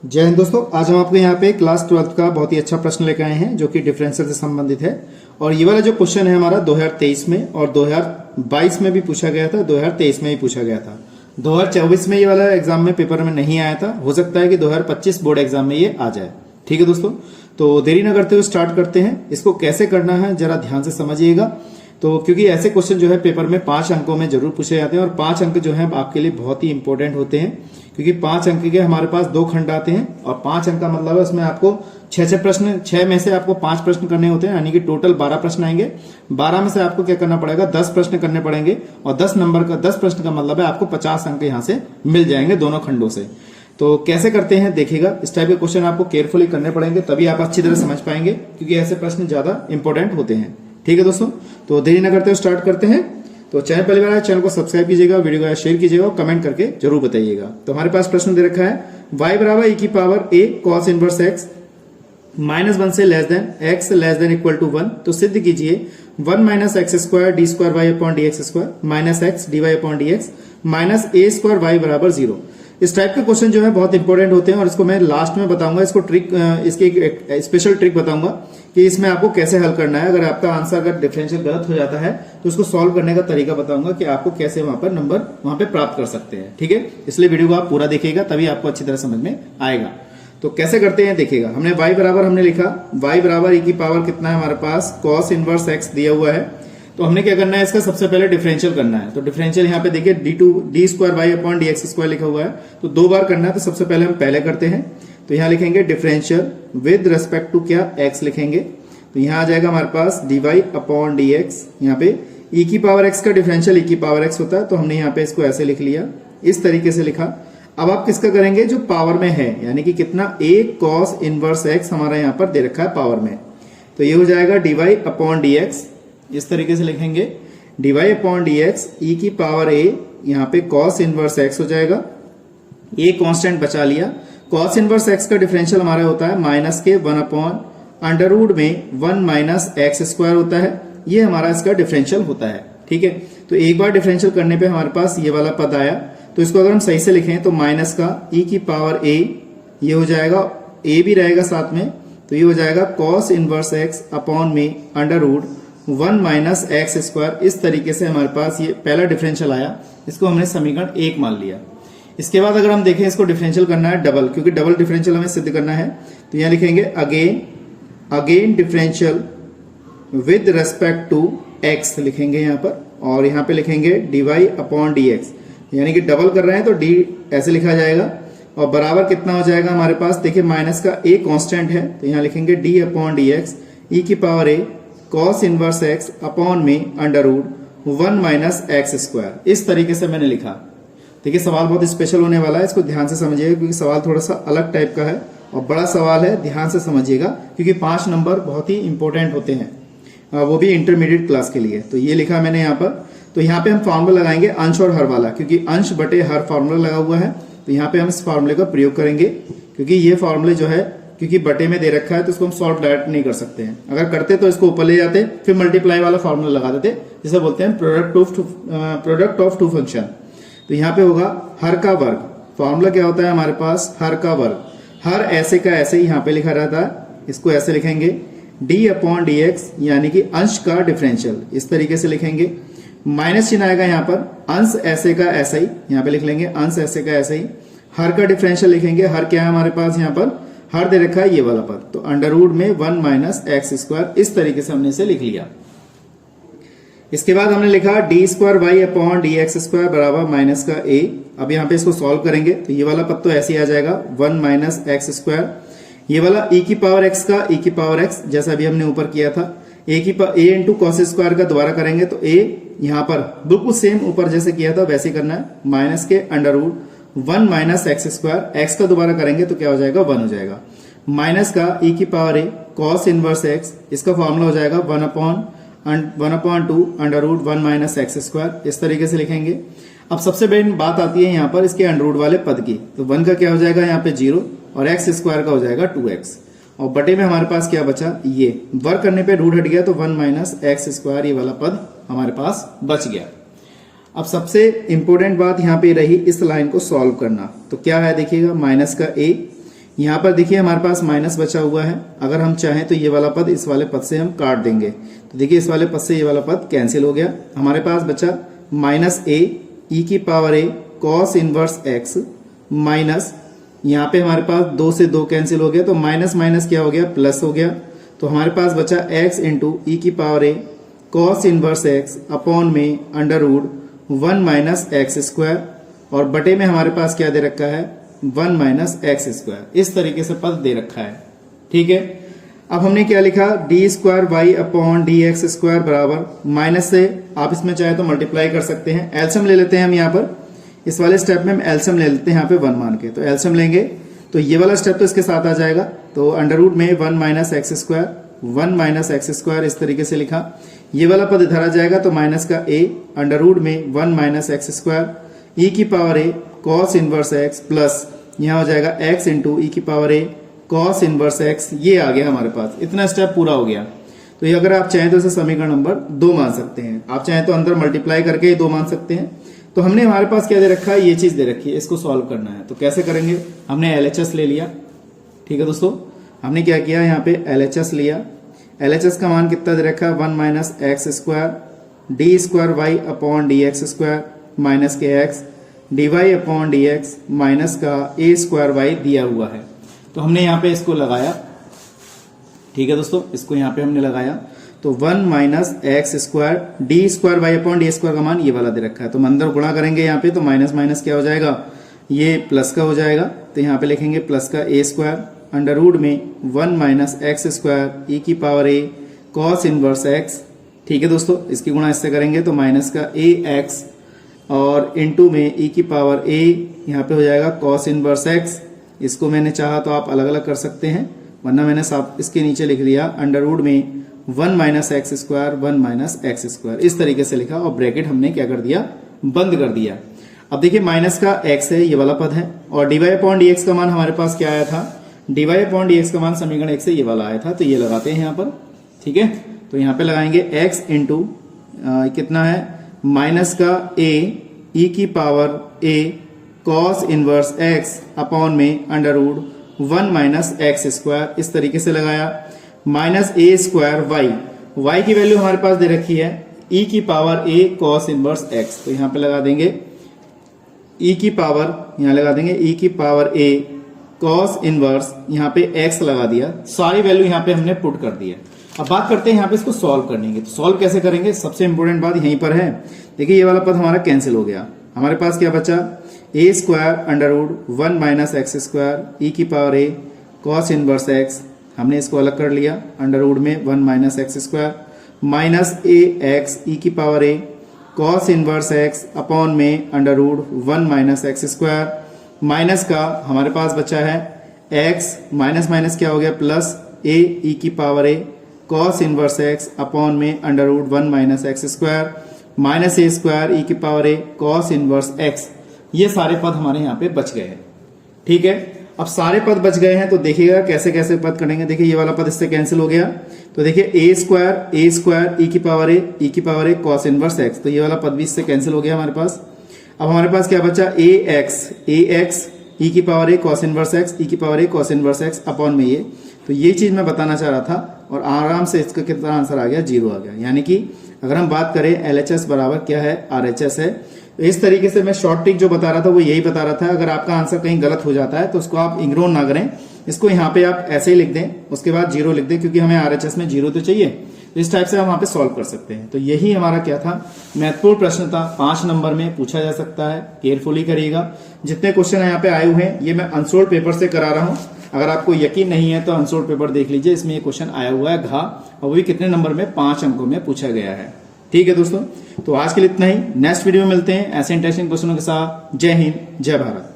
जय हिंद दोस्तों, आज हम आपको यहाँ पे क्लास 12th का बहुत ही अच्छा प्रश्न लेकर आए हैं जो कि डिफरेंशियल से संबंधित है। और ये वाला जो क्वेश्चन है हमारा 2023 में और 2022 में भी पूछा गया था, 2023 में भी पूछा गया था। 2024 में ये वाला एग्जाम में पेपर में नहीं आया था, हो सकता है कि 2025 बोर्ड एग्जाम में ये आ जाए। ठीक है दोस्तों, तो देरी न करते हुए स्टार्ट करते हैं। इसको कैसे करना है जरा ध्यान से समझिएगा। तो क्योंकि ऐसे क्वेश्चन जो है पेपर में 5 अंकों में जरूर पूछे जाते हैं और 5 अंक जो है आपके लिए बहुत ही इंपॉर्टेंट होते हैं, क्योंकि 5 अंक के हमारे पास 2 खंड आते हैं और 5 अंक का मतलब है उसमें आपको 6 प्रश्न, 6 में से आपको 5 प्रश्न करने होते हैं, यानी कि टोटल 12 प्रश्न आएंगे। 12 में से आपको क्या करना पड़ेगा, 10 प्रश्न करने पड़ेंगे और 10 प्रश्न का मतलब है आपको 50 अंक यहाँ से मिल जाएंगे दोनों खंडों से। तो कैसे करते हैं देखिएगा, इस टाइप के क्वेश्चन आपको केयरफुली करने पड़ेंगे, तभी आप अच्छी तरह समझ पाएंगे, क्योंकि ऐसे प्रश्न ज्यादा इंपॉर्टेंट होते हैं। ठीक है दोस्तों, तो देरी न करते हुए स्टार्ट करते हैं। तो चैनल पहली बार है, चैनल को सब्सक्राइब कीजिएगा, वीडियो को शेयर कीजिएगा और कमेंट करके जरूर बताइएगा। तो हमारे पास प्रश्न दे रखा है y बराबर e की power a cos inverse x -1 से less than x less than equal to 1। तो सिद्ध कीजिए 1 minus x square d square y upon d x square minus x d y upon d x minus a square y बराबर 0। इस type के question जो है बहुत इंपॉर्टेंट होते हैं और इसको मैं लास्ट में बताऊंगा। इसको ट्रिक, इसकी एक स्पेशल ट्रिक बताऊंगा कि इसमें आपको कैसे हल करना है। अगर आपका आंसर अगर डिफरेंशियल गलत हो जाता है तो उसको सॉल्व करने का तरीका बताऊंगा कि आपको कैसे वहां पर नंबर वहां पे प्राप्त कर सकते हैं। ठीक है, इसलिए वीडियो को आप पूरा देखिएगा, तभी आपको अच्छी तरह समझ में आएगा। तो कैसे करते हैं देखिएगा। हमने y बराबर हमने लिखा y बराबर e की पावर कितना है हमारे पास cos इनवर्स x दिया हुआ है। तो हमने क्या करना है, इसका सबसे पहले डिफरेंशियल करना है। तो डिफरेंशियल यहाँ पे देखिए d square y upon d x square लिखा हुआ है, तो 2 बार करना है। तो सबसे पहले हम पहले करते हैं, तो यहाँ लिखेंगे डिफरेंशियल विद रेस्पेक्ट टू क्या x लिखेंगे। तो यहाँ आ जाएगा हमारे पास d y upon d x. यहाँ पे e की पावर x का डिफरेंशियल e की पावर x होता है, तो हमने यहाँ पे इसको ऐसे लिख लिया, इस तरीके से लिखा। अब आप किसका करेंगे, जो पावर में है, यानी कि कितना a cos इनवर्स x हमारा यहाँ पर दे रखा है पावर में। तो ये हो जाएगा d y upon d x, इस तरीके से लिखेंगे d y upon d x e की पावर a, यहाँ पे cos इनवर्स x हो जाएगा। a कांस्टेंट बचा लिया। cos इनवर्स x का डिफरेंशियल हमारा होता है माइनस के 1 अपॉन अंडर रूट में 1 माइनस एक्स स्क्वायर होता है। ये हमारा इसका डिफरेंशियल होता है। ठीक है, तो एक बार डिफरेंशियल करने पे हमारे पास ये वाला पद आया। तो इसको अगर हम सही से लिखें तो माइनस का e की पावर a, ये हो जाएगा a भी रहेगा साथ में, तो ये हो जाएगा cos इनवर्स x अपॉन में under root 1 minus x square. इस तरीके से हमारे पास ये पहला डिफरेंशियल आया, इसको हमने समीकरण 1 मान लिया। इसके बाद अगर हम देखें, इसको डिफरेंशियल करना है डबल, क्योंकि डबल डिफरेंशियल हमें सिद्ध करना है। तो यहाँ लिखेंगे again differential with respect to x लिखेंगे यहाँ पर, और यहाँ पे लिखेंगे d y upon d x, यानी कि डबल कर रहे हैं तो d ऐसे लिखा जाएगा और बराबर कितना हो जाएगा हमारे पास, देखिए माइनस का a कांस्टेंट है, तो यहाँ लिखेंगे d upon d x e की power a cos inverse x upon में under root 1 minus x square. इस तरीके से मैंने लिखा। देखिए सवाल बहुत स्पेशल होने वाला है, इसको ध्यान से समझिएगा, क्योंकि सवाल थोड़ा सा अलग टाइप का है और बड़ा सवाल है। ध्यान से समझिएगा, क्योंकि 5 नंबर बहुत ही इंपॉर्टेंट होते हैं, वो भी इंटरमीडिएट क्लास के लिए। तो ये लिखा मैंने यहाँ पर। तो यहाँ पे हम फॉर्मूला लगाएंगे अंश और हर वाला, क्योंकि अंश बटे हर फॉर्मूला लगा हुआ है। तो यहाँ पे हम इस फॉर्मूले का प्रयोग करेंगे, क्योंकि ये फॉर्मूले जो है, क्योंकि बटे में दे रखा है तो इसको हम सॉल्व डायरेक्ट नहीं कर सकते हैं। अगर करते तो इसको ऊपर ले जाते, फिर मल्टीप्लाई वाला फॉर्मूला लगा देते, जिसे बोलते हैं प्रोडक्ट ऑफ टू फंक्शन। तो यहाँ पे होगा हर का वर्ग। फॉर्मूला क्या होता है हमारे पास, हर का वर्ग। हर ऐसे का ऐसे ही यहाँ पे लिखा रहता है, इसको ऐसे लिखेंगे d अपॉन डी एक्स, यानी कि अंश का डिफरेंशियल, इस तरीके से लिखेंगे। माइनस चिन्ह आएगा यहाँ पर, अंश ऐसे का ऐसा ही, यहाँ पे लिख लेंगे अंश ऐसे का ऐसा ही। हर का डिफरेंशियल लिखेंगे, हर क्या है हमारे पास यहाँ पर, हर दे रखा है ये वाला पद, तो अंडर रूट में 1 माइनस एक्स स्क्वायर। इस तरीके से हमने इसे लिख लिया। इसके बाद हमने लिखा d square y upon d x square बराबर माइनस का a। अब यहाँ पे इसको सॉल्व करेंगे तो ये वाला पद तो ऐसे ही आ जाएगा 1 माइनस एक्स स्क्वायर। ये वाला e की पावर x का e की पावर x, जैसा अभी हमने ऊपर किया था, a इंटू कॉस स्क्वायर का दोबारा करेंगे तो a यहाँ पर बिल्कुल सेम ऊपर जैसे किया था वैसे करना है, माइनस के under root 1 minus x square. X का दोबारा करेंगे तो क्या हो जाएगा, 1 हो जाएगा। माइनस का e की power a cos inverse x, इसका फॉर्मूला हो जाएगा 1 upon 2 under root 1 minus x square. इस तरीके से लिखेंगे। अब सबसे बड़ी बात आती है यहाँ पर इसके अंडर रूट वाले पद की। तो 1 का क्या हो जाएगा यहाँ पे 0 और एक्स स्क्वायर का हो जाएगा 2x, और बटे में हमारे पास क्या बचा, ये वर्क करने पे रूट हट गया तो 1 माइनस एक्स स्क्वायर, ये वाला पद हमारे पास बच गया। अब सबसे इंपॉर्टेंट बात यहाँ पे रही इस लाइन को सॉल्व करना। तो क्या है देखिएगा, माइनस का a, यहाँ पर देखिए हमारे पास माइनस बचा हुआ है, अगर हम चाहें तो ये वाला पद इस वाले पद से हम काट देंगे। तो देखिए इस वाले पद से ये वाला पद कैंसिल हो गया, हमारे पास बचा माइनस ए ई की power a cos inverse x minus, यहाँ पे हमारे पास 2 से 2 कैंसिल हो गया, तो माइनस माइनस क्या हो गया, प्लस हो गया। तो हमारे पास बचा एक्स इंटू ई की power a cos inverse x upon में under root 1 minus x square, और बटे में हमारे पास क्या दे रखा है, 1 माइनस एक्स स्क्वायर। इस तरीके से पद दे रखा है। ठीक है, अब हमने क्या लिखा, d square y upon d x square बराबर, माइनस से आप इसमें चाहे तो मल्टीप्लाई कर सकते हैं। एलसीएम ले लेते हैं हम यहाँ पर, इस वाले स्टेप में हम एलसीएम ले लेते हैं यहाँ पे 1 मान के, तो एलसीएम लेंगे तो ये वाला स्टेप तो इसके साथ आ जाएगा। तो अंडर रूट में 1 minus x square, 1 minus x square इस तरीके से लिखा। ये वाला पद इधर आ जाएगा तो माइनस का ए अंडर रूट में 1 माइनस एक्स स्क्वायर ई की power a cos inverse x plus यहाँ हो जाएगा एक्स इंटू ई की power a cos inverse x. ये आ गया हमारे पास, इतना स्टेप पूरा हो गया। तो ये अगर आप चाहें तो इसे समीकरण नंबर 2 मान सकते हैं, आप चाहें तो अंदर मल्टीप्लाई करके ही 2 मान सकते हैं। तो हमने हमारे पास क्या दे रखा है, ये चीज दे रखी है, इसको सॉल्व करना है। तो कैसे करेंगे, हमने एलएचएस ले लिया। ठीक है दोस्तों, हमने क्या किया, यहाँ पे एलएचएस लिया। एलएचएस का मान कितना दे रखा है, 1 minus x square d square y upon d x square minus के x d y upon d x minus का ए स्क्वायर वाई दिया हुआ है। तो हमने यहाँ पे इसको लगाया। ठीक है दोस्तों, इसको यहाँ पे हमने लगाया तो 1 minus x square d square y upon d square का मान ये वाला दे रखा है। तो हम अंदर गुणा करेंगे यहाँ पे, तो माइनस माइनस क्या हो जाएगा, ये प्लस का हो जाएगा। तो यहाँ पे लिखेंगे प्लस का ए स्क्वायर अंडर रूट में 1 माइनस एक्स स्क्वायर ई की power a cos inverse x. ठीक है दोस्तों, इसकी गुणा इससे करेंगे तो माइनस का ए एक्स और इंटू में ई की पावर ए, यहाँ पे हो जाएगा कॉस इनवर्स एक्स। इसको मैंने चाहा तो आप अलग अलग कर सकते हैं, वरना मैंने साफ इसके नीचे लिख दिया अंडर रूट में 1 minus x square 1 minus x square, इस तरीके से लिखा और ब्रैकेट हमने क्या कर दिया, बंद कर दिया। अब देखिए माइनस का एक्स है, ये वाला पद है, और d y upon d x का मान हमारे पास क्या आया था, d y upon d x का मान समीकरण 1 से ये वाला आया था। तो ये लगाते हैं यहाँ पर। ठीक है, तो यहाँ पे लगाएंगे एक्स इंटू कितना है, माइनस का ए ई की power a cos inverse x upon में under root 1 minus x square, इस तरीके से लगाया। Minus a square y, y की वैल्यू हमारे पास दे रखी है ई की power a cos inverse x, तो यहाँ पे लगा देंगे ई की पावर, यहाँ लगा देंगे ई की पावर ए कॉस इनवर्स, यहाँ पे एक्स लगा दिया, सारी वैल्यू यहाँ पे हमने पुट कर दी है। अब बात करते हैं यहाँ पे इसको सॉल्व करने की। तो सॉल्व कैसे करेंगे, सबसे इंपॉर्टेंट बात यहीं पर है। देखिए ये वाला पद हमारा कैंसिल हो गया, हमारे पास क्या बचा, a square under root 1 minus x square e की power a cos inverse x, हमने इसको अलग कर लिया अंडर रूट में 1 minus x square minus a x e की power a cos inverse x upon में under root 1 minus x square, minus का हमारे पास बचा है एक्स, माइनस माइनस क्या हो गया, प्लस ए ई की power a cos inverse x upon में under root 1 minus x square minus a square e की power a cos inverse x. ये सारे पद हमारे यहाँ पे बच गए हैं। ठीक है, अब सारे पद बच गए हैं तो देखिएगा कैसे कैसे पद करेंगे। देखिए ये वाला पद इससे कैंसिल हो गया, तो देखिए ए स्क्वायर ई की power a cos inverse x, तो ये वाला पद भी इससे कैंसिल हो गया हमारे पास। अब हमारे पास क्या बचा, ए एक्स ई की power a cos inverse x e की power a cos inverse x upon में ये। तो ये चीज मैं बताना चाह रहा था और आराम से इसका कितना आंसर आ गया, 0 आ गया। यानी कि अगर हम बात करें एलएचएस बराबर क्या है, आरएचएस है। तो इस तरीके से मैं शॉर्ट ट्रिक जो बता रहा था वो यही बता रहा था। अगर आपका आंसर कहीं गलत हो जाता है तो उसको आप इग्नोर ना करें, इसको यहाँ पे आप ऐसे ही लिख दें, उसके बाद 0 लिख दें, क्योंकि हमें आरएचएस में 0 तो चाहिए। तो इस टाइप से हम वहां पे सॉल्व कर सकते हैं। तो यही हमारा क्या था, महत्वपूर्ण प्रश्न था, 5 नंबर में पूछा जा सकता है, केयरफुली करिएगा। जितने क्वेश्चन यहाँ पे आए हुए हैं ये मैं अनसोल्ड पेपर से करा रहा हूँ। अगर आपको यकीन नहीं है तो अनसोल्ड पेपर देख लीजिए, इसमें ये क्वेश्चन आया हुआ है घा, और वो भी कितने नंबर में, 5 अंकों में पूछा गया है। ठीक है दोस्तों, तो आज के लिए इतना ही। नेक्स्ट वीडियो में मिलते हैं ऐसे इंटरेस्टिंग क्वेश्चनों के साथ। जय हिंद, जय भारत।